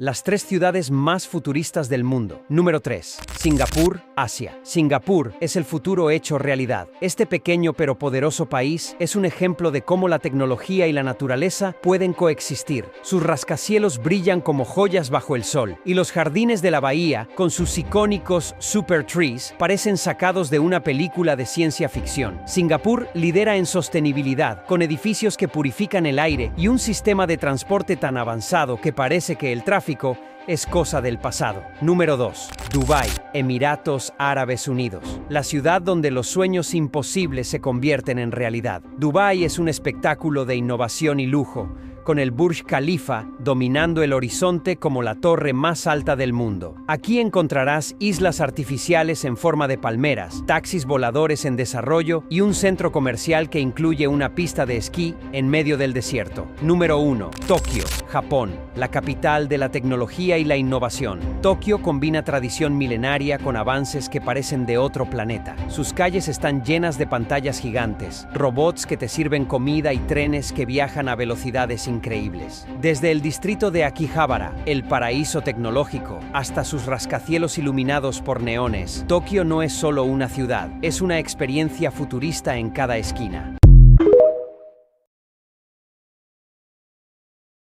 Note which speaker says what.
Speaker 1: Las 3 ciudades más futuristas del mundo. Número 3. Singapur, Asia. Singapur es el futuro hecho realidad. Este pequeño pero poderoso país es un ejemplo de cómo la tecnología y la naturaleza pueden coexistir. Sus rascacielos brillan como joyas bajo el sol, y los jardines de la bahía, con sus icónicos super trees, parecen sacados de una película de ciencia ficción. Singapur lidera en sostenibilidad, con edificios que purifican el aire y un sistema de transporte tan avanzado que parece que el tráfico es cosa del pasado. Número 2. Dubái, Emiratos Árabes Unidos. La ciudad donde los sueños imposibles se convierten en realidad. Dubái es un espectáculo de innovación y lujo, con el Burj Khalifa dominando el horizonte como la torre más alta del mundo. Aquí encontrarás islas artificiales en forma de palmeras, taxis voladores en desarrollo y un centro comercial que incluye una pista de esquí en medio del desierto. Número 1. Tokio, Japón, la capital de la tecnología y la innovación. Tokio combina tradición milenaria con avances que parecen de otro planeta. Sus calles están llenas de pantallas gigantes, robots que te sirven comida y trenes que viajan a velocidades increíbles. Desde el distrito de Akihabara, el paraíso tecnológico, hasta sus rascacielos iluminados por neones, Tokio no es solo una ciudad, es una experiencia futurista en cada esquina.